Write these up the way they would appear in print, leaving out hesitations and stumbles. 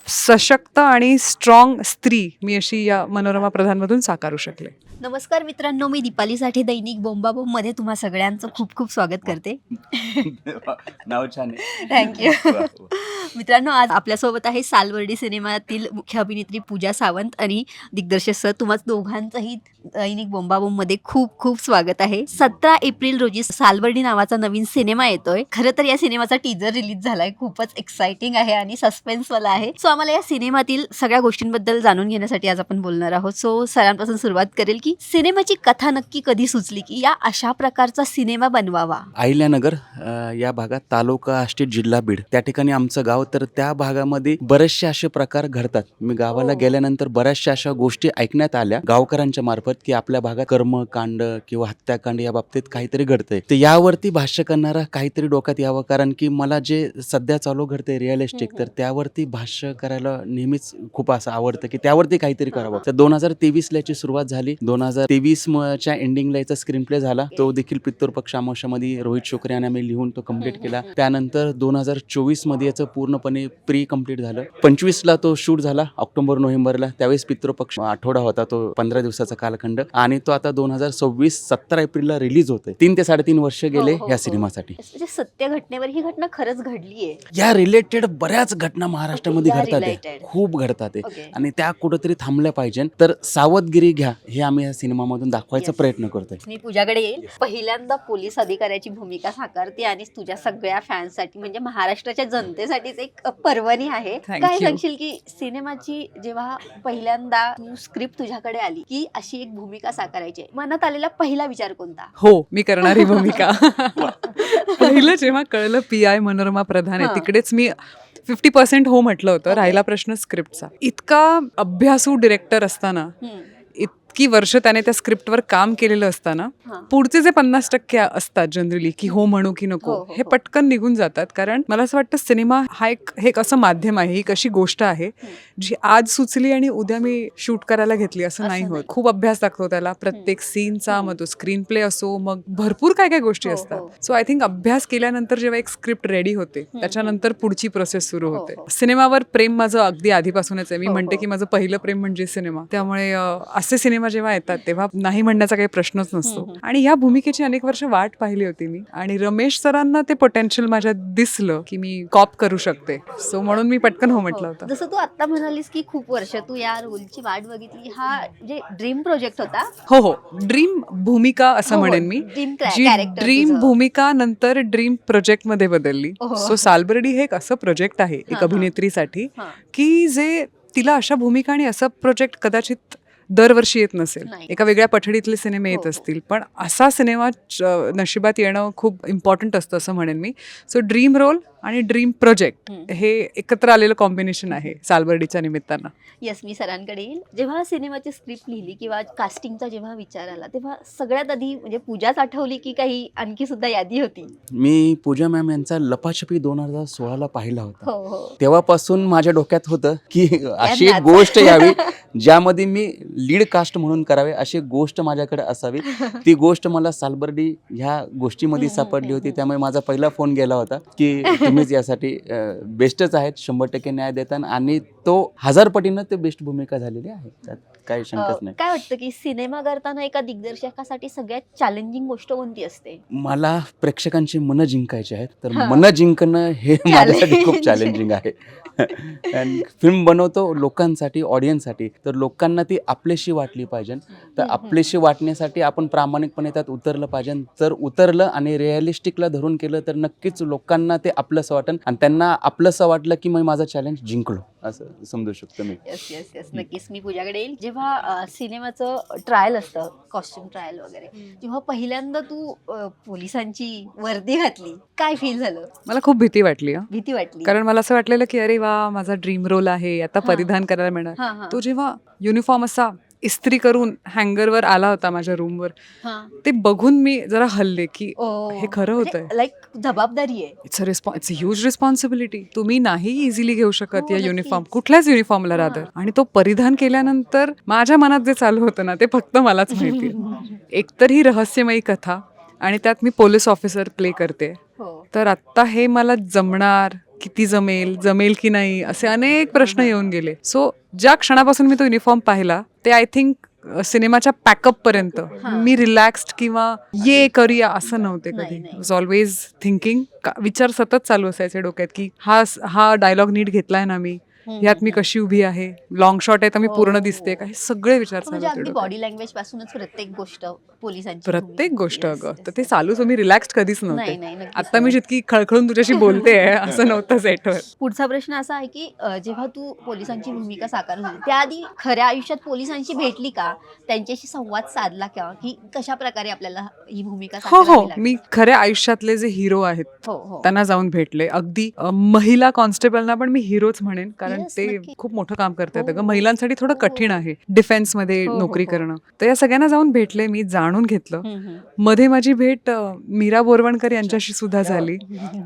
सशक्त आणि स्ट्रॉंग स्त्री मी अशी या मनोरमा प्रधानमधून साकारू शकले. नमस्कार मित्रांनो, मी दीपाली साठे दैनिक बोंबाबोंब मध्ये तुम्हा सगळ्यांचं खूप खूप स्वागत करते. नाव छान आहे. थँक्यू. वा, वा. मित्रांनो, आज आपल्यासोबत आहे सालवर्डी सिनेमातील मुख्य अभिनेत्री पूजा सावंत आणि दिग्दर्शक सर. तुम्हा दोघांचंही दैनिक बोंबाबोंब मध्ये खूप खूप स्वागत आहे. 17 एप्रिल रोजी सालवर्डी नावाचा नवीन सिनेमा येतोय. खरं तर या सिनेमाचा टीजर रिलीज झालाय. खूपच एक्साइटिंग आहे आणि सस्पेन्सवाला आहे. सो आम्हाला या सिनेमातील सगळ्या गोष्टींबद्दल जाणून घेण्यासाठी आज आपण बोलणार आहोत. सो सरांपासून सुरुवात करेल की सिनेमाची कथा नक्की कधी सुचली की या अशा प्रकारचा सिनेमा बनवावा? अहिल्यानगर या भागात तालुका आष्टी जिल्हा बीड त्या ठिकाणी आमचं गाव. तर त्या भागामध्ये बरेचसे असे प्रकार घडतात. मी गावाला गेल्यानंतर बऱ्याचशा अशा गोष्टी ऐकण्यात आल्या गावकऱ्यांच्या मार्फत की आपल्या भागात कर्मकांड किंवा हत्याकांड या बाबतीत काहीतरी घडतंय. तर यावरती भाष्य करणारा काहीतरी डोक्यात यावं, कारण की मला जे सध्या चालू घडतंय रिअलिस्टिक, तर त्यावरती भाष्य करायला नेहमीच खूप असं आवडतं की त्यावरती काहीतरी करावं. तर 2023 ला याची सुरुवात झाली. 2023 च्या एंडिंगला याचा स्क्रीन प्ले झाला. तो देखील पितृपक्ष अमावस्यामध्ये रोहित शोकरे यांनी आम्ही लिहून तो कम्प्लीट केला. त्यानंतर 2024 मध्ये याचं पूर्णपणे प्री कम्प्लीट झालं. 25 ला तो शूट झाला ऑक्टोबर नोव्हेंबरला. त्यावेळेस पितृपक्ष आठवडा होता, तो 15 दिवसाचा कालखंड. आणि तो आता 2026 17 एप्रिलला रिलीज होतोय. 3 ते 3.5 वर्ष गेले या सिनेमासाठी. म्हणजे सत्य घटनेवर ही घटना खरंच घडलीये. या रिलेटेड बऱ्याच घटना महाराष्ट्रामध्ये या घडतात, related. खूप घडतात Okay. आणि त्या कुठेतरी थांबल्या पाहिजे. तर सावधगिरी घ्या हे आम्ही या सिनेमामधून दाखवायचा Yes. प्रयत्न करतोय. मी पूजाकडे येईल. पहिल्यांदा पोलीस अधिकाऱ्याची भूमिका साकारते आणि तुझ्या सगळ्या फॅन्ससाठी म्हणजे महाराष्ट्राच्या जनतेसाठीच एक पर्वणी आहे. Thank काय you. सांगशील की सिनेमाची जेव्हा पहिल्यांदा स्क्रिप्ट तुझ्याकडे आली की अशी एक भूमिका साकारायची आहे, मनात आलेला पहिला विचार कोणता? हो, मी करणारी भूमिका. पहिलं जेव्हा कळलं PI मनोरमा प्रधान आहे, हां. तिकडेच मी 50% हो म्हटलं होतं. राहिला प्रश्न स्क्रिप्टचा. इतका अभ्यासू डिरेक्टर असताना, हम्म. इतकी वर्ष त्याने त्या स्क्रिप्टवर काम केलेलं असताना, हां. पुढचे जे 50% असतात जनरली की हो म्हणू की नको, हो, हो, हे हो. पटकन निघून जातात. कारण मला असं वाटतं सिनेमा हा एक असं माध्यम आहे, एक अशी गोष्ट आहे जी आज सुचली आणि उद्या मी शूट करायला घेतली असं नाही असं होत. नाही. खूप अभ्यास लागतो त्याला प्रत्येक सीनचा. मग तो स्क्रीन प्ले असो, मग भरपूर काय काय गोष्टी हो, असतात. हो. सो आय थिंक अभ्यास केल्यानंतर जेव्हा एक स्क्रिप्ट रेडी होते, त्याच्यानंतर पुढची प्रोसेस सुरू हो, होते. हो. सिनेमावर प्रेम माझं अगदी आधीपासूनच आहे. मी हो, म्हणते हो. की माझं पहिलं प्रेम म्हणजे सिनेमा. त्यामुळे असे सिनेमा जेव्हा येतात तेव्हा नाही म्हणण्याचा काही प्रश्नच नसतो. आणि या भूमिकेची अनेक वर्ष वाट पाहिली होती मी, आणि रमेश सरांना ते पोटेन्शियल माझ्यात दिसलं की मी कॉप करू शकते. सो म्हणून मी पटकन हो म्हटलं होतं. जसं तू आता म्हणालीस की खूप वर्ष तू या रोलची वाट बघितली, हा म्हणजे ड्रीम प्रोजेक्ट होता. हो हो, ड्रीम भूमिका असं हो, म्हणेन मी. ड्रीम जी कॅरेक्टर ड्रीम भूमिका नंतर ड्रीम प्रोजेक्ट मध्ये बदलली. हो. सो सालबर्डी हे एक असं प्रोजेक्ट आहे एक हां, अभिनेत्रीसाठी हां. की जे तिला अशा भूमिका आणि असं प्रोजेक्ट कदाचित दरवर्षी येत नसेल. नाही. एका वेगळ्या पठडीतले सिनेमे हो, येत हो. असतील, पण असा सिनेमा नशिबात येणं खूप इम्पॉर्टंट असतं असं म्हणेन मी. सो ड्रीम रोल आणि ड्रीम प्रोजेक्ट हे एकत्र आलेलं कॉम्बिनेशन आहे सालबर्डीच्या निमित्तानं. येस, मी सरांकडे येईल. जेव्हा सिनेमाची स्क्रिप्ट लिहिली किंवा कास्टिंगचा जेव्हा विचार आला, तेव्हा सगळ्यात आधी म्हणजे पूजाच आठवली की काही आणखी सुद्धा यादी होती? मी पूजा मॅम यांचा लपाछपी 2016 पाहिला होता. हो हो. तेव्हापासून माझ्या डोक्यात होतं की अशी एक यांनाच. गोष्ट यावी ज्यामध्ये मी लीड कास्ट म्हणून करावे, अशी गोष्ट माझ्याकडे असावी. ती गोष्ट मला सालबर्डी ह्या गोष्टीमध्ये सापडली होती. त्यामुळे माझा पहिला फोन गेला होता की तुम्हीच यासाठी बेस्टच आहेत, 100% न्याय देताना, आणि तो 1000 पटीनं ते बेस्ट भूमिका झालेली आहे, त्यात काही शंकाच नाही. काय वाटतं की सिनेमा करताना एका दिग्दर्शकासाठी सगळ्यात चॅलेंजिंग गोष्ट कोणती असते? मला प्रेक्षकांची मनं जिंकायची आहेत, तर हा. मनं जिंकणं हे माझ्यासाठी खूप Challenge. चॅलेंजिंग आहे. आणि फिल्म बनवतो लोकांसाठी, ऑडियन्ससाठी, तर लोकांना ती आपलीशी वाटली पाहिजे. तर आपलीशी वाटण्यासाठी आपण प्रामाणिकपणे त्यात उतरलं पाहिजे. जर उतरलं आणि रिअलिस्टिकला धरून केलं तर नक्कीच लोकांना ते आपलंसं वाटेल, आणि त्यांना आपलंसं वाटलं की मग माझा चॅलेंज जिंकलो असं समजू शकतो मी. येस येस येस, नक्कीच मी पूजाकडे येईल. जेव्हा सिनेमाचं ट्रायल असतं, कॉस्ट्युम ट्रायल वगैरे, जेव्हा पहिल्यांदा तू पोलिसांची वर्दी घातली, काय फील झालं? मला खूप भीती वाटली. भीती वाटली? कारण मला असं वाटलेलं की अरे वा, माझा ड्रीम रोल आहे, आता परिधान करायला मिळणार. हां, हां. तो जेव्हा युनिफॉर्म असा इस्त्री करून हँगरवर आला होता माझ्या रूमवर, ते बघून मी जरा हल्ले की हे खरं होतंय. लाईक जबाबदारी आहे. It's a huge responsibility. तुम्ही नाही इझिली घेऊ शकत हो, या नक्कीच. युनिफॉर्म, कुठल्याच युनिफॉर्मला रादर. आणि तो परिधान केल्यानंतर माझ्या मनात जे चालू होतं ना, ते फक्त मलाच माहिती. एकतर ही रहस्यमयी कथा, आणि त्यात मी पोलीस ऑफिसर प्ले करते, हो. तर आत्ता हे मला जमणार, किती जमेल की नाही, असे अनेक प्रश्न येऊन गेले. सो ज्या क्षणापासून मी तो युनिफॉर्म पाहिला ते आय थिंक सिनेमाच्या पॅकअप पर्यंत मी रिलॅक्स्ड किंवा ये करूया असं नव्हते नाही, कधी. नाही. Was always thinking. विचार सतत चालू असायचे डोक्यात की हा डायलॉग नीट घेतलाय ना मी, ह्यात मी कशी उभी आहे, लॉंग शॉट आहे तर मी पूर्ण हो, दिसते हो. का, हे सगळे विचार चालू म्हणजे होते अगदी डोक्यात. बॉडी लँग्वेज पासूनच प्रत्येक गोष्ट पोलिसांची प्रत्येक भूमिका. गोष्ट Yes, अगं. yes, तर ते yes. चालूच मी रिलॅक्स्ड कधीच नाही नव्हते. नाही नक्कीच आता मी नाही. जितकी खळखळून तुझ्याशी बोलते असं नव्हतं सेटवर. पुढचा प्रश्न असा आहे की जेव्हा तू पोलिसांची भूमिका साकारली होती त्याआधी खऱ्या आयुष्यात पोलिसांशी भेटली का, त्यांच्याशी संवाद साधला का, की कशा प्रकारे आपल्याला ही भूमिका हो साकारावी लागली? मी खऱ्या आयुष्यातले जे हिरो आहेत हो हो त्यांना जाऊन भेटले. अगदी महिला कॉन्स्टेबलना पण मी हिरोच म्हणेन, कारण Yes, ते नक्की. खूप मोठं काम करतात. हो, अगं हो. महिलांसाठी थोडं हो, कठीण हो. आहे डिफेन्समध्ये हो, हो, नोकरी हो. करणं. तर या सगळ्यांना जाऊन भेटले मी, जाणून घेतलं. हम्म, हम्म. मध्ये माझी भेट मीरा बोरवणकर यांच्याशी सुद्धा झाली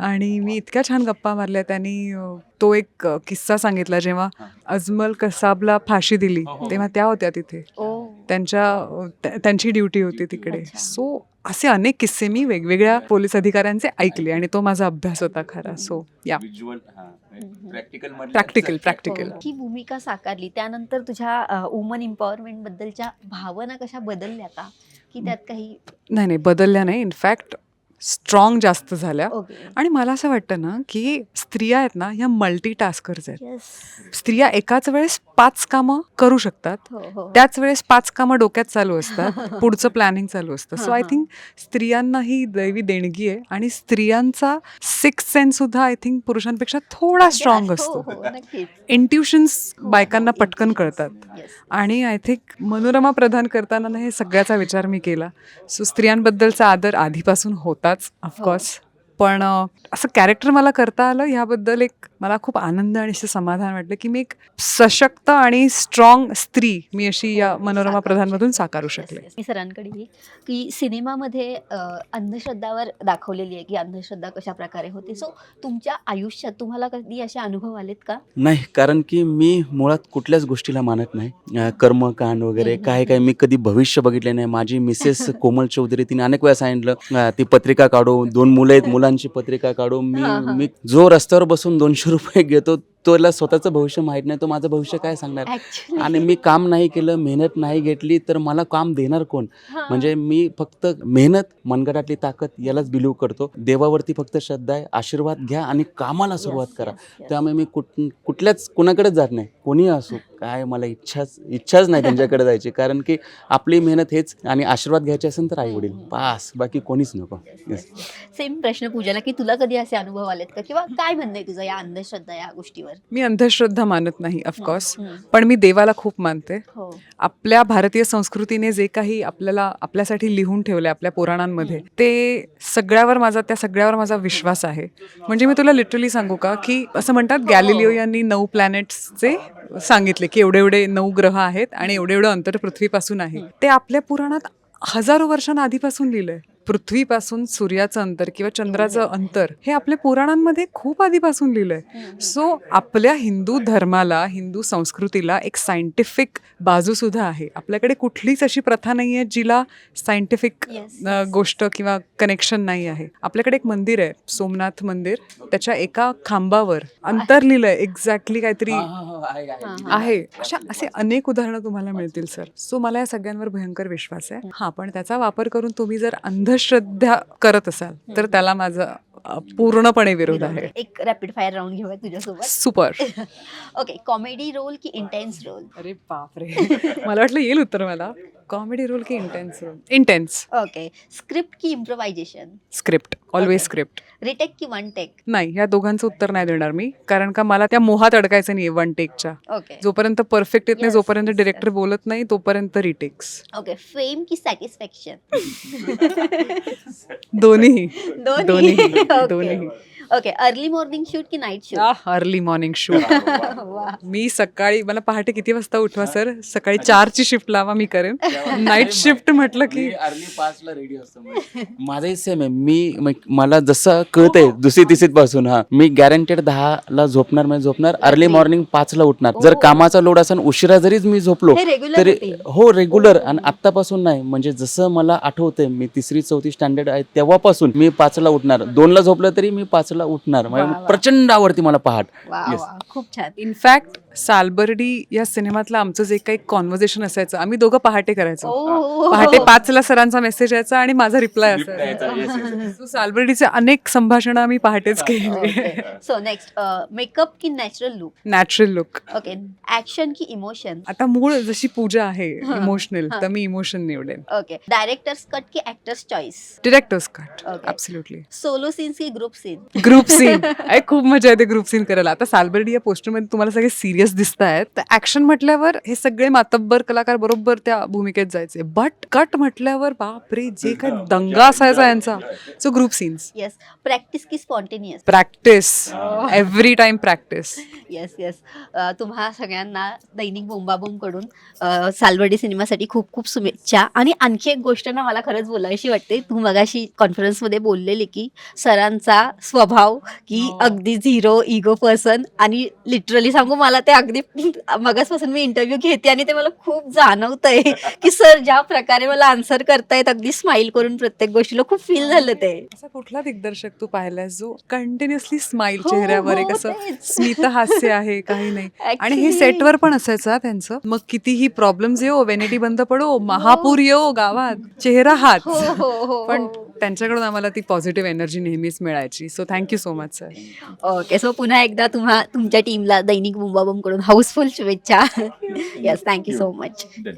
आणि मी इतक्या छान गप्पा मारल्या. त्यांनी तो एक किस्सा सांगितला, जेव्हा अजमल कसाबला फाशी दिली तेव्हा त्या होत्या तिथे. ओ त्यांची ड्युटी होती तिकडे. अच्छा. सो असे अनेक किस्से मी वेगवेगळ्या पोलीस अधिकाऱ्यांचे ऐकले आणि तो माझा अभ्यास होता खरा. सो या प्रॅक्टिकल हो. ही भूमिका साकारली त्यानंतर तुझ्या वुमन एम्पॉवरमेंट बद्दलच्या भावना कशा बदलल्या का, की त्यात काही? नाही बदलल्या नाही, इनफॅक्ट स्ट्रॉंग जास्त झाल्या. ओके. आणि मला असं वाटतं ना की स्त्रिया आहेत ना, ह्या मल्टीटास्कर्स आहेत. Yes. स्त्रिया एकाच वेळेस 5 कामं करू शकतात, हो हो त्याच वेळेस 5 कामं डोक्यात चालू असतात, पुढचं प्लॅनिंग चालू असतं. सो आय हां, थिंक स्त्रियांना ही दैवी देणगी आहे आणि स्त्रियांचा सिक्स सेन्स सुद्धा आय थिंक पुरुषांपेक्षा थोडा स्ट्रॉंग हो, असतो. हो, नक्कीच. इंट्युशन्स हो, बायकांना हो, पटकन intuitions. कळतात. Yes. आणि आय थिंक मनोरमा प्रदान करताना ना हे सगळ्याचा विचार मी केला. सो स्त्रियांबद्दलचा आदर आधीपासून होताच ऑफकोर्स, पण असं कॅरेक्टर मला करता आलं ह्याबद्दल एक मला खूप आनंद आणि असं समाधान वाटलं की मी एक सशक्त आणि स्ट्रॉंग स्त्री मी अशी या मनोरमा प्रधानमधून साकारू शकले. मी सरांकडे येईल की सिनेमामध्ये अंधश्रद्धावर दाखवलेली आहे की अंधश्रद्धा कशा प्रकारे होते. सो तुमच्या आयुष्यात तुम्हाला कधी असे अनुभव आलेत का? नाही, कारण की मी मुळात कुठल्याच गोष्टीला मानत नाही. कर्मकांड वगैरे काय मी कधी भविष्य बघितले नाही. माझी मिसेस कोमल चौधरी तिने अनेक वेळा सांगितलं ती पत्रिका काढू, 2 मुलं आहेत, मुलांची पत्रिका काढू. मी जो रस्त्यावर बसून 200 रुपये घेतो तोला स्वतःचं भविष्य माहित नाही, तो माझं भविष्य काय सांगणार. Actually. आणि मी काम नाही केलं, मेहनत नाही घेतली तर मला काम देणार कोण. म्हणजे मी फक्त मेहनत, मनगटातली ताकद यालाच बिलीव्ह करतो. देवावरती फक्त श्रद्धा आहे. आशीर्वाद घ्या आणि कामाला सुरुवात करा. त्यामुळे मी कुठल्याच कुणाकडेच जात नाही. कोणी असो काय, मला इच्छाच नाही त्यांच्याकडे जायची, कारण की आपली मेहनत हेच, आणि आशीर्वाद घ्यायचे असेल तर आई वडील पास, बाकी कोणीच नको. सेम प्रश्न पूजाला की तुला कधी असे अनुभव आलेत का, किंवा काय म्हणणं आहे तुझं या अंधश्रद्धा या गोष्टीवर? मी अंधश्रद्धा मानत नाही ऑफकोर्स, हम्म. पण मी देवाला खूप मानते. हो आपल्या भारतीय संस्कृतीने जे काही आपल्यासाठी लिहून ठेवले आपल्या पुराणांमध्ये, ते सगळ्यावर माझा विश्वास आहे. म्हणजे मी तुला लिटरली सांगू का, की असं म्हणतात गॅलिलिओ यांनी 9 प्लॅनेट्सचे सांगितले की एवढे 9 ग्रह आहेत आणि एवढं अंतर पृथ्वीपासून आहे. ते आपल्या पुराणात हजारो वर्षांना आधीपासून लिहिलंय. पृथ्वीपासून सूर्याचं अंतर किंवा चंद्राचं अंतर हे आपल्या पुराणांमध्ये खूप आधीपासून लिहिलंय. सो आपल्या हिंदू धर्माला, हिंदू संस्कृतीला एक सायंटिफिक बाजू सुद्धा आहे. आपल्याकडे कुठलीच अशी प्रथा नाही आहे जिला सायंटिफिक गोष्ट किंवा कनेक्शन नाही आहे. आपल्याकडे एक मंदिर आहे, सोमनाथ मंदिर, त्याच्या एका खांबावर अंतर लिहिलंय एक्झॅक्टली काहीतरी आहे. असे अनेक उदाहरणं तुम्हाला मिळतील सर. सो मला या सगळ्यांवर भयंकर विश्वास आहे. हा, पण त्याचा वापर करून तुम्ही जर अंधश्रद्धा करत असाल तर त्याला माझा पूर्णपणे विरोध आहे. एक रॅपिड फायर राऊंड घेऊया तुझ्यासोबत. सुपर. ओके, कॉमेडी रोल की इंटेन्स रोल? अरे बापरे, मला वाटलं येईल उत्तर मला. कॉमेडी रोल की intense role? Intense. Okay, script की improvisation? Script, always script. Retake की वन टेक? नाही, ह्या दोघांचं उत्तर नाही देणार मी, कारण का मला त्या मोहात अडकायचं नाही 1 टेकच्या. ओके जोपर्यंत परफेक्ट येत नाही, Yes, जोपर्यंत yes, डिरेक्टर बोलत नाही, तोपर्यंत रिटेक्स. ओके, फेम की सॅटिस्फॅक्शन? दोन्ही. दोन्ही. दोन्ही. ओके, अर्ली मॉर्निंग शूट की night shoot? Early morning shoot. मी सकाळी, मला पहाटे किती वाजता उठवा सर? सकाळी 4ची शिफ्ट लावा, मी करेन. नाईट शिफ्ट म्हटलं की अर्ली 5ला रेडी असतो. माझंही सेम आहे. मला जसं कळतंय 2री-3री पासून, मी गॅरंटेड 10ला झोपणार. अर्ली मॉर्निंग 5ला उठणार. जर कामाचा लोड असेल, उशिरा जरीच मी झोपलो हे regular तरी routine? हो, रेग्युलर. आणि आत्तापासून नाही, म्हणजे जसं मला आठवतंय, मी 3री-4थी स्टँडर्ड आहे तेव्हापासून मी 5ला उठणार. 2ला झोपलं तरी मी 5ला 5:30ला उठणार वा, वा. म्हणजे प्रचंड आवडती मला पहाट. वा Yes. वा खूप छान. इनफॅक्ट सालबर्डी या सिनेमातलं आमचं जे काही कॉन्व्हर्सेशन असायचं आम्ही दोघं पहाटे करायचो. ओ पहाटे 5ला सरांचा मेसेज यायचा आणि माझा रिप्लाय असायचा. So सालबर्डीचे अनेक संभाषणं आम्ही पहाटेच केली. सो नेक्स्ट मेकअप की natural look. Natural look. Okay action की इमोशन. आता मूळ जशी पूजा आहे हा, इमोशनल हा. तर मी इमोशन निवडेन. ओके डायरेक्टर्स कट की actors choice. Directors cut. Okay. Absolutely. Solo scenes की ग्रुप सीन. ग्रुप सीन खूप मजा येते ग्रुप सीन करायला. आता सालबर्डी या पोस्टरमध्ये तुम्हाला सगळे सिरियस दिसत आहेत तर ऍक्शन म्हटल्यावर हे सगळे मातब्बर कलाकार बरोबर त्या भूमिकेत जायचे. बट कट म्हटल्यावर बापरे जे काय दंगा असायचा यांचा. So group scenes. Yes practice की spontaneous. Practice every time practice. Yes yes तुम्हा सगळ्यांना दैनिक बोंबाबोम कडून सालवर्डी सिनेमासाठी खूप खूप शुभेच्छा. आणि आणखी एक गोष्ट ना मला खरंच बोलायची वाटते. तू मगाशी कॉन्फरन्समध्ये बोललेली की सरांचा स्वभाव की हो. अगदी झिरो इगो पर्सन. आणि लिटरली सांगू मला ते अगदी मगासपासून मी इंटरव्ह्यू घेते आणि ते मला खूप जाणवतंय की सर ज्या प्रकारे मला आन्सर करतायत अगदी स्माइल करून प्रत्येक गोष्टीला खूप फील झालं ते. असा कुठला दिग्दर्शक तू पाहिलास जो कंटिन्युअसली स्माइल हो, चेहऱ्यावर आहे हो, कसं तेच. स्मित हास्य आहे काही नाही. आणि हे Actually. सेटवर पण असायचं हा त्यांचं. मग कितीही प्रॉब्लेम्स येऊ वेनेटी बंद पडो महापूर येऊ गावात चेहरा हाच. हो हो हो पण त्यांच्याकडून आम्हाला ती पॉझिटिव्ह एनर्जी नेहमीच मिळायची. So thank you so much sir. Okay so पुन्हा एकदा तुमच्या टीमला दैनिक बोंबाबोम कडून हाऊसफुल शुभेच्छा. Yes thank you so much.